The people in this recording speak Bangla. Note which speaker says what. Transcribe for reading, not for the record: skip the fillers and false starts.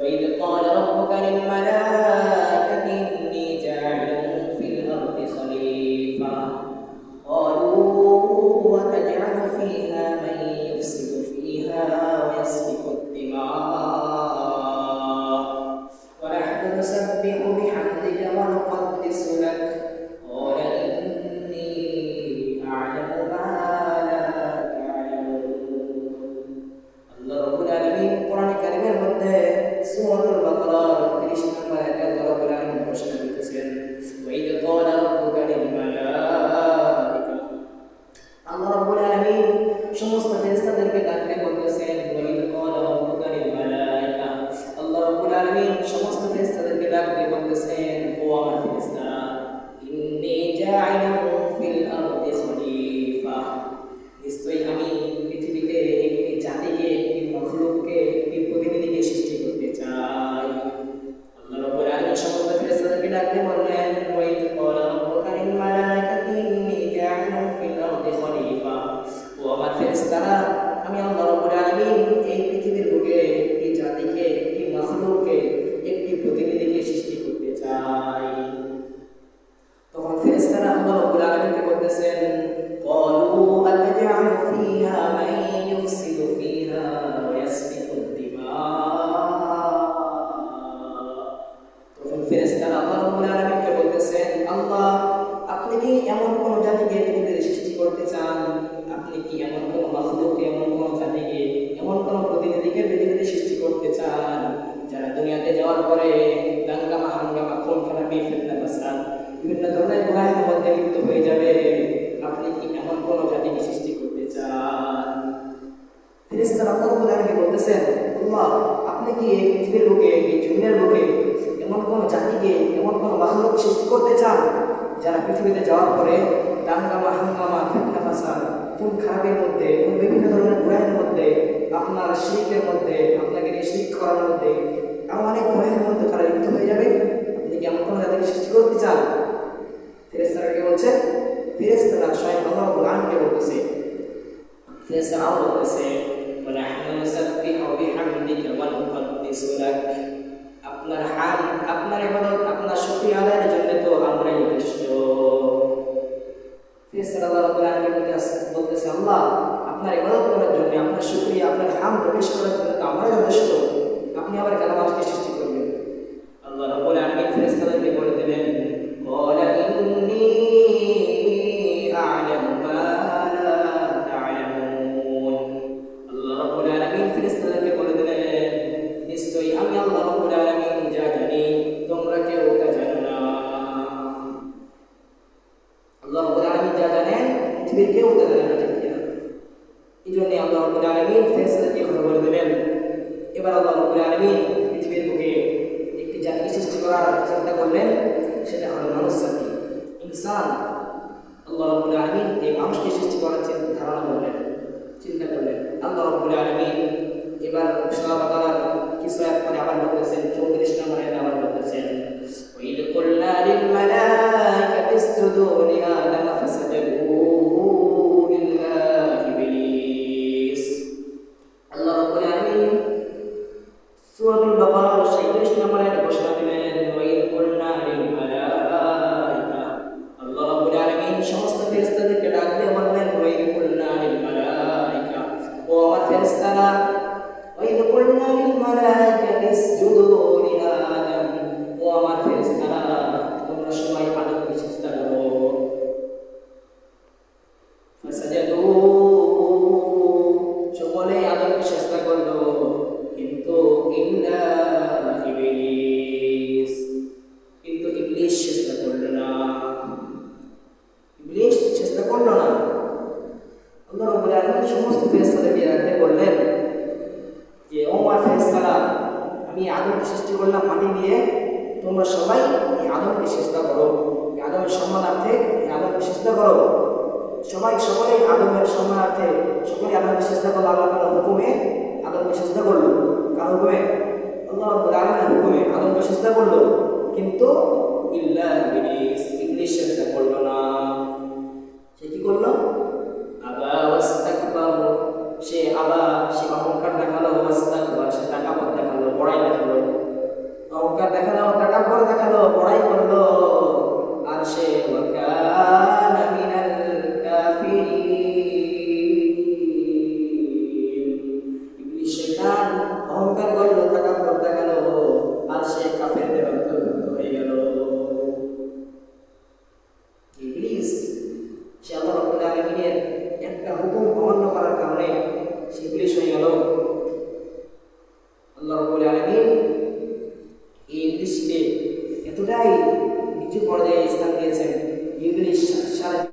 Speaker 1: وإذ قال ربك للملائكة إني جاعل في الأرض خليفة قالوا وتجعل فيها من يفسد فيها ويسفك الدماء ونحن نسبح بحمدك ونقدس لك قال إني أعلم ما لا تعلمون আল্লাহ রাব্বুল আলামিন কোরআনে কারীমের মধ্যে সূরাতুল বাকারার 30 নম্বর আয়াতে আল্লাহ রাব্বুল আলামিন ঘোষণা দিতেছেন ওয়াইদ ক্বালা রাব্বুকা লিল মালাইকা আল্লাহ রাব্বুল আলামিন সমস্ত ফেরেশতাদেরকে ডাকতে বলতেছেন ওয়াইদ ক্বালা রাব্বুকা লিল মালাইকা আল্লাহ রাব্বুল আলামিন সমস্ত ফেরেশতাদেরকে ডাকতে বলতেছেন ও আমার ফেরেশতারা ইন্নী জাইলুন ফিল আরদি খলিফা নিশ্চয়ই আমি পৃথিবীতে একটি জাতিকে একটি মখলুককে একটি প্রতিনিধিকে সৃষ্টি করতে চাই আল্লাহ রাব্বুল আলামিন সমস্ত ফেরেশতাদেরকে ডাকতে বললেন ওয়াইদ ক্বালা রাব্বুকা লিল মালাইকাতি ইন্নী জাইলুন ফিল আরদি খলিফা ও আমার ফেরেশতারা আমি আল্লাহ রাব্বুল আলামিন এই পৃথিবীর বুকে একটি জাতিকে একটি মখলুককে একটি প্রতিনিধিকে সৃষ্টি করতে চাই তখন ফেরেশতারা আল্লাহ রাব্বুল আলামিনকে বলতেছেন قالوا أتجعل فيها من يفسد فيها ويسفك الدماء তখন ফেরেশতারা আল্লাহ রাব্বুল আলামিনকে বলতেছেন আল্লাহ আপনি কি এমন কোন জাতিকে পৃথিবীতে সৃষ্টি করতে চান আপনি কি এমন কোন মাখলুককে এমন কোন জাতিকে এমন কোন প্রতিনিধিকে পৃথিবীতে সৃষ্টি করতে চান যারা দুনিয়াতে যাওয়ার পরে দাঙ্গামা হাঙ্গামা খুন খারাপি ফিতনা ফাসাদ বিভিন্ন ধরনের গুনাহের মধ্যে লিপ্ত হয়ে যাবে আপনি কি এমন কোন জাতিকে সৃষ্টি করতে চান ফেরেশতারা আল্লাহ রাব্বুল আলামিনকে বলতেছেন আল্লাহ আপনি কি এই পৃথিবীর বুকে এই জমিনের বুকে এমন কোন জাতিকে এমন কোন মাখলুক সৃষ্টি করতে চান যারা পৃথিবীতে যাওয়ার পরে দাঙ্গামা হাঙ্গামা ফিতনা ফাসাদ খুন খারাপের মধ্যে এবং বিভিন্ন ধরনের গুনাহের মধ্যে আপনার শিরকের মধ্যে আপনাকে শিরক করার মধ্যে এমন অনেক গুনাহের মধ্যে তারা লিপ্ত হয়ে যাবে আপনি কি এমন কোন জাতিকে সৃষ্টি করতে চান ফেরেশতারা কি বলছে ফেরেশতারা স্বয়ং আল্লাহ রাব্বুল আলামিনকে বলতেছে ফেরেশতারা বলতেছে ওয়ানাহনু নুসাব্বিহু বিহামদিকা ওয়া নুকদ্দিসু লাক আপনার ইবাদত আপনার শুকরিয়া আদায়ের জন্য তো আমরাই যথেষ্ট ফেরেশতারা আল্লাহ রাব্বুল আলামিনকে বলতেছে আল্লাহ আপনার ইবাদত করার জন্য আপনার শুকরিয়া আপনার হামদ পেশ করার জন্য তো আমরাই যথেষ্ট আপনি আবার কেন আমাকে সৃষ্টি করবেন আল্লাহ রাব্বুল আলামিন ফেরেশতাদেরকে বলে দিলেন ক্বালা ইন্নী আ'লামু মা লা তা'লামুন আল্লাহ রাব্বুল আলামিন ফেরেশতাদেরকে বলে দিলেন নিশ্চয়ই আমি আল্লাহ রাব্বুল আলামিন যা জানি তোমরা কেউ তা জানো না আল্লাহ রাব্বুল আলামিন যা জানেন পৃথিবীর কেউ তা জানে না ঠিক কিনা এইজন্য আল্লাহ রাব্বুল আলামিন ফেরেশতাদেরকে কথা বলে দিলেন এবার আল্লাহ রাব্বুল আলামিন পৃথিবীর বুকে একটি জাতিকে সৃষ্টি করার চিন্তা করলেন সেটা হলো মানুষ জাতি ইনসান আল্লাহ রাব্বুল আলামিন এই মানুষকে সৃষ্টি করার ধারণা করলেন চিন্তা করলেন আল্লাহ রাব্বুল আলামিন এবার সূরা বাকারার কিছু আয়াত পরে আবার বলতেছেন 34 নম্বর আয়াতে আবার বলতেছেন ওয়াইদ কুলনা লিল মালাইকাতি ইসজুদু লি আদম ফাসাজাদু ইল্লা ইবলিস আল্লাহ রাব্বুল আলামিন সূরাতুল বাকারার 37 নম্বর আয়াতে ঘোষণা দিলেন ওয়াইদ কুলনা লিল মালাইকা আল্লাহ রাব্বুল আলামিন সমস্ত ফেরেশতাদেরকে ডাক দিয়ে বললেন ওয়াইদ কুলনা লিল মালাইকা ও আমার ফেরেশতারা ওয়াইদ কুলনা লিল মালাইকাতি ইসজুদু লি আদম ও আমার ফেরেশতারা তোমরা সবাই আদমকে সিজদা করো ফাসাজাদু সকলে আদমকে সিজদা করলো কিন্তু ইল্লা ইবলিস সিজদা করলো না ইবলিস সিজদা করলো না আল্লাহ রাব্বুল আলামিন সমস্ত ফেরেশতাদেরকে ডাকতে বললেন যে ও আমার ফেরেশতারা আমি আদমকে সৃষ্টি করলাম মাটি দিয়ে তোমরা সবাই এই আদমকে সিজদা করো এই আদমের সম্মানার্থে এই আদমকে সিজদা করো সকলেই আদমের সম্মানার্থে সকলেই আদমকে সিজদা করলো আল্লাহ তাআলার হুকুমে আদমকে সিজদা করলো কার হুকুমে আল্লাহ রাব্বুল আলামিনের হুকুমে আদমকে সিজদা করলো কিন্তু ইল্লা ইবলিস সিজদা করলো না